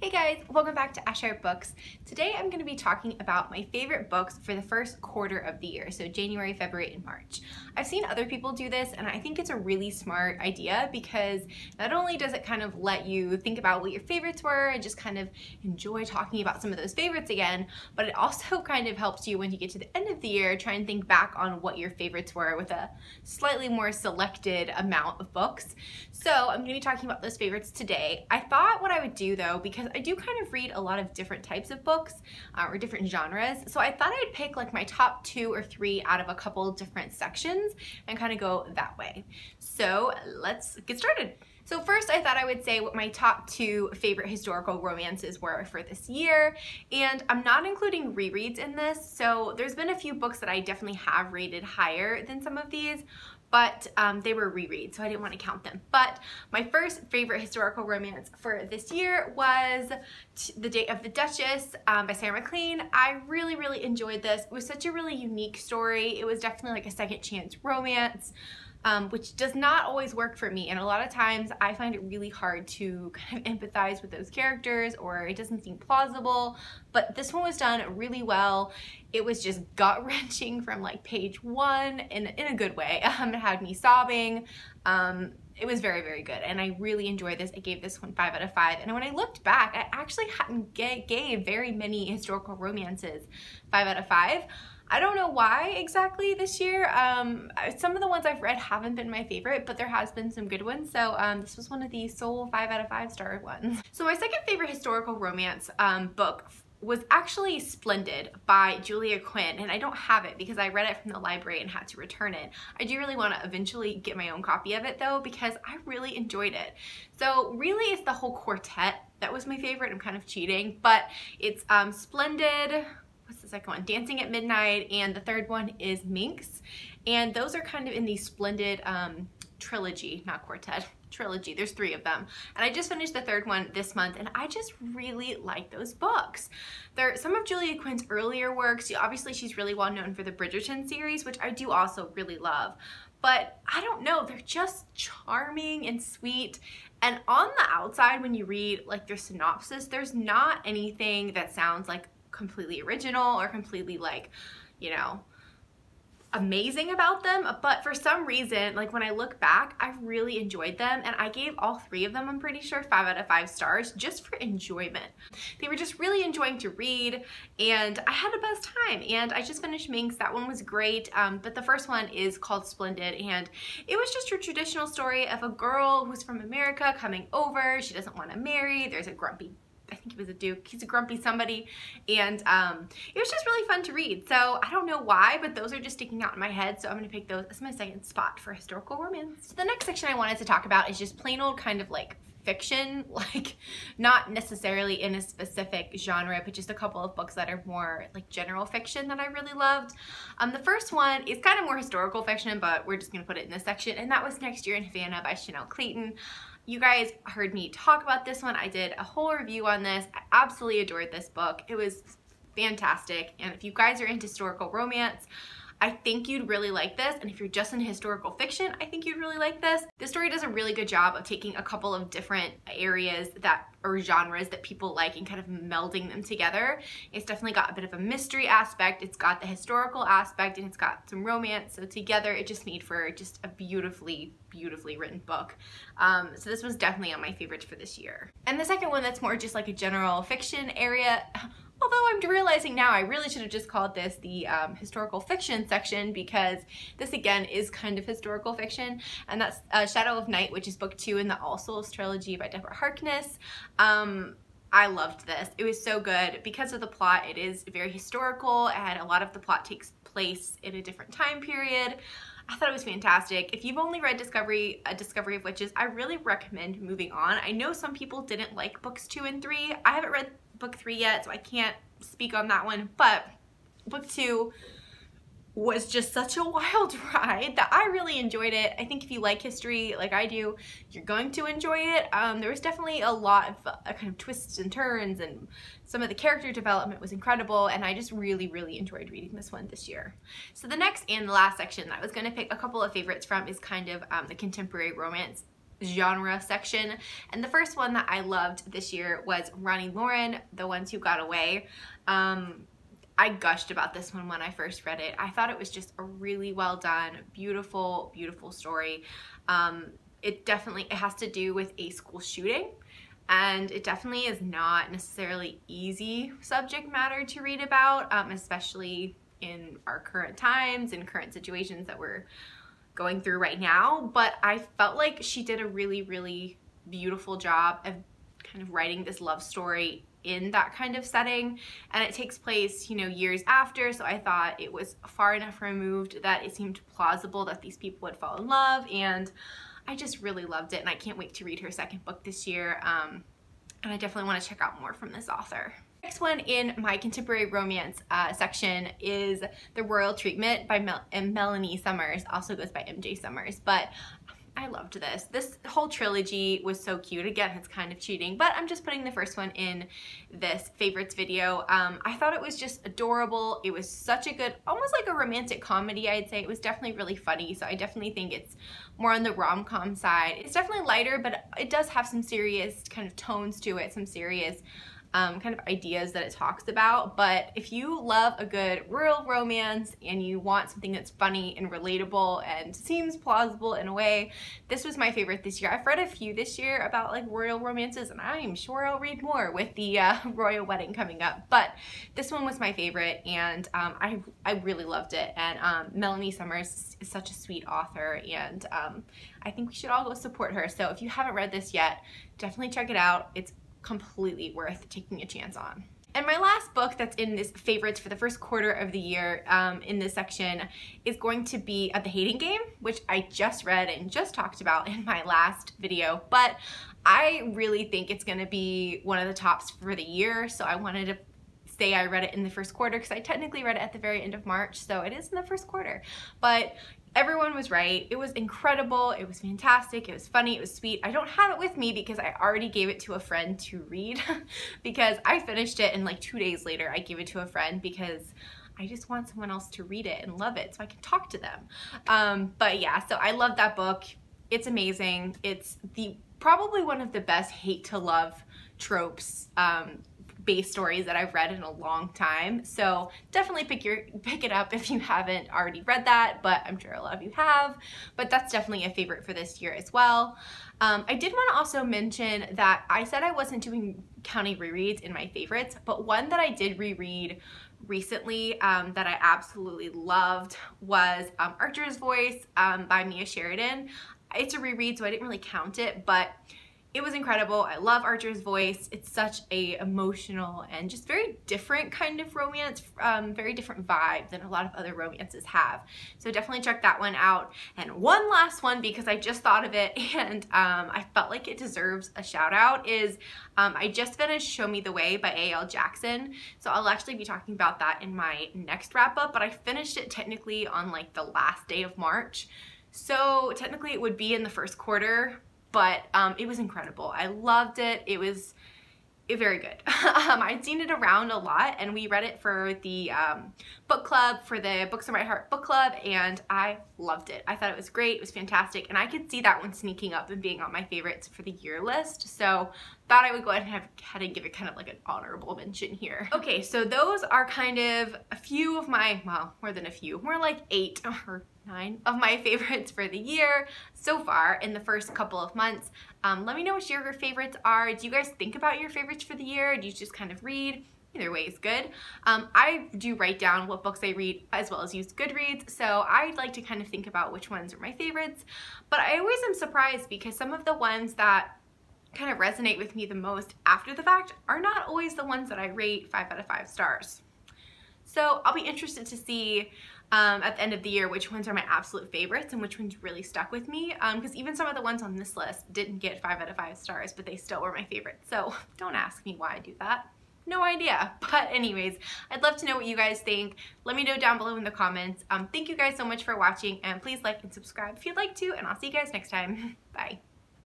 Hey guys, welcome back to Ashire Books. Today I'm going to be talking about my favorite books for the first quarter of the year, so January, February, and March. I've seen other people do this and I think it's a really smart idea because not only does it kind of let you think about what your favorites were and just kind of enjoy talking about some of those favorites again, but it also kind of helps you when you get to the end of the year try and think back on what your favorites were with a slightly more selected amount of books. So I'm going to be talking about those favorites today. I thought what I would do though, because I do kind of read a lot of different types of books or different genres, so I thought I'd pick like my top 2 or 3 out of a couple different sections and kind of go that way. So let's get started. So first I thought I would say what my top 2 favorite historical romances were for this year, and I'm not including rereads in this, so there's been a few books that I definitely have rated higher than some of these, but they were rereads, so I didn't want to count them. But my first favorite historical romance for this year was The Date of the Duchess by Sarah MacLean. I really enjoyed this. It was such a really unique story. It was definitely like a second chance romance, which does not always work for me, and a lot of times I find it really hard to kind of empathize with those characters, or it doesn't seem plausible, but this one was done really well. It was just gut-wrenching from like page 1 in a good way. It had me sobbing. It was very good, and I really enjoyed this. I gave this one 5 out of 5, and when I looked back, I actually hadn't gave very many historical romances 5 out of 5. I don't know why exactly this year. Some of the ones I've read haven't been my favorite, but there has been some good ones, so this was one of the sole 5 out of 5 star ones. So my second favorite historical romance book was actually Splendid by Julia Quinn, and I don't have it because I read it from the library and had to return it. I do really want to eventually get my own copy of it though, because I really enjoyed it. So really it's the whole quartet that was my favorite. I'm kind of cheating, but it's Splendid, what's the second one? Dancing at Midnight, and the third one is Minx, and those are kind of in the Splendid trilogy, not quartet, trilogy. There's 3 of them, and I just finished the third one this month, and I just really like those books. They're some of Julia Quinn's earlier works. Obviously she's really well known for the Bridgerton series, which I do also really love, but I don't know, they're just charming and sweet. And on the outside, when you read like their synopsis, there's not anything that sounds like completely original or completely like, you know, amazing about them, but for some reason, like when I look back, I really enjoyed them, and I gave all 3 of them, I'm pretty sure, 5 out of 5 stars just for enjoyment. They were just really enjoying to read, and I had the best time. And I just finished Minx. That one was great, but the first one is called Splendid, and it was just your traditional story of a girl who's from America coming over. She doesn't want to marry. There's a grumpy, I think he was a duke, he's a grumpy somebody, and it was just really fun to read. So I don't know why, but those are just sticking out in my head, so I'm going to pick those as my second spot for historical romance. So the next section I wanted to talk about is just plain old kind of like fiction, like not necessarily in a specific genre, but just a couple of books that are more like general fiction that I really loved. The first one is kind of more historical fiction, but we're just going to put it in this section, and that was Next Year in Havana by Chanel Clayton. You guys heard me talk about this one. I did a whole review on this. I absolutely adored this book. It was fantastic, and if you guys are into historical romance, I think you'd really like this, and if you're just into historical fiction, I think you'd really like this. This story does a really good job of taking a couple of different areas or genres that people like and kind of melding them together. It's definitely got a bit of a mystery aspect, it's got the historical aspect, and it's got some romance, so together it just made for just a beautifully written book. So this was definitely on my favorites for this year. And the second one that's more just like a general fiction area, although I'm realizing now I really should have just called this the historical fiction section, because this again is kind of historical fiction, and that's Shadow of Night, which is book 2 in the All Souls trilogy by Deborah Harkness. I loved this. It was so good because of the plot. It is very historical, and a lot of the plot takes place in a different time period. I thought it was fantastic. If you've only read Discovery of Witches, I really recommend moving on. I know some people didn't like books 2 and 3. I haven't read book 3 yet, so I can't speak on that one, but book 2 was just such a wild ride that I really enjoyed it. I think if you like history like I do, you're going to enjoy it. There was definitely a lot of kind of twists and turns, and some of the character development was incredible, and I just really enjoyed reading this one this year. So the next and the last section that I was going to pick a couple of favorites from is kind of the contemporary romance genre section. And the first one that I loved this year was Ronnie Lauren, The Ones Who Got Away. I gushed about this one when I first read it. I thought it was just a really well done, beautiful, beautiful story. It has to do with a school shooting, and it definitely is not necessarily easy subject matter to read about, especially in our current times and current situations that we're going through right now. But I felt like she did a really, really beautiful job of kind of writing this love story in that kind of setting, and it takes place, you know, years after, so I thought it was far enough removed that it seemed plausible that these people would fall in love, and I just really loved it, and I can't wait to read her second book this year, and I definitely want to check out more from this author. Next one in my contemporary romance section is The Royal Treatment by Melanie Summers, also goes by MJ Summers, but I loved this. This whole trilogy was so cute. Again, it's kind of cheating, but I'm just putting the first one in this favorites video. I thought it was just adorable. It was such a good, almost like a romantic comedy, I'd say. It was definitely really funny, so I definitely think it's more on the rom-com side. It's definitely lighter, but it does have some serious kind of tones to it, some serious kind of ideas that it talks about. But if you love a good royal romance and you want something that's funny and relatable and seems plausible in a way, this was my favorite this year. I've read a few this year about like royal romances, and I'm sure I'll read more with the royal wedding coming up, but this one was my favorite, and I really loved it. And Melanie Summers is such a sweet author, and I think we should all go support her. So if you haven't read this yet, definitely check it out. It's completely worth taking a chance on. And my last book that's in this favorites for the first quarter of the year in this section is going to be Behating Game, which I just read and just talked about in my last video, but I really think it's going to be one of the tops for the year, so I wanted to say I read it in the first quarter because I technically read it at the very end of March, so it is in the first quarter. But everyone was right. It was incredible. It was fantastic. It was funny. It was sweet. I don't have it with me because I already gave it to a friend to read because I finished it, and like 2 days later I gave it to a friend because I just want someone else to read it and love it so I can talk to them. But yeah, so I love that book. It's amazing. It's probably one of the best hate to love tropes based stories that I've read in a long time, so definitely pick it up if you haven't already read that, but I'm sure a lot of you have. But that's definitely a favorite for this year as well. I did want to also mention that I said I wasn't counting rereads in my favorites, but one that I did reread recently that I absolutely loved was Archer's Voice by Mia Sheridan. It's a reread, so I didn't really count it, but it was incredible. I love Archer's Voice. It's such a emotional and just very different kind of romance, very different vibe than a lot of other romances have. So definitely check that one out. And one last one, because I just thought of it and I felt like it deserves a shout out, is I just finished Show Me the Way by A.L. Jackson. So I'll actually be talking about that in my next wrap up, but I finished it technically on like the last day of March. So technically it would be in the first quarter, but it was incredible. I loved it. It was very good. I'd seen it around a lot, and we read it for the book club, for the Books of My Heart book club, and I loved it. I thought it was great. It was fantastic, and I could see that one sneaking up and being on my favorites for the year list, so thought I would go ahead and give it kind of like an honorable mention here. Okay, so those are kind of a few of my, well, more than a few, more like 8 or 9 of my favorites for the year so far in the first couple of months. Let me know what your favorites are. Do you guys think about your favorites for the year? Do you just kind of read? Either way is good. I do write down what books I read as well as use Goodreads, so I'd like to kind of think about which ones are my favorites. But I always am surprised because some of the ones that kind of resonate with me the most after the fact are not always the ones that I rate 5 out of 5 stars. So I'll be interested to see at the end of the year which ones are my absolute favorites and which ones really stuck with me, because even some of the ones on this list didn't get 5 out of 5 stars, but they still were my favorites. So don't ask me why I do that. No idea. But anyways, I'd love to know what you guys think. Let me know down below in the comments. Thank you guys so much for watching, and please like and subscribe if you'd like to, and I'll see you guys next time. Bye.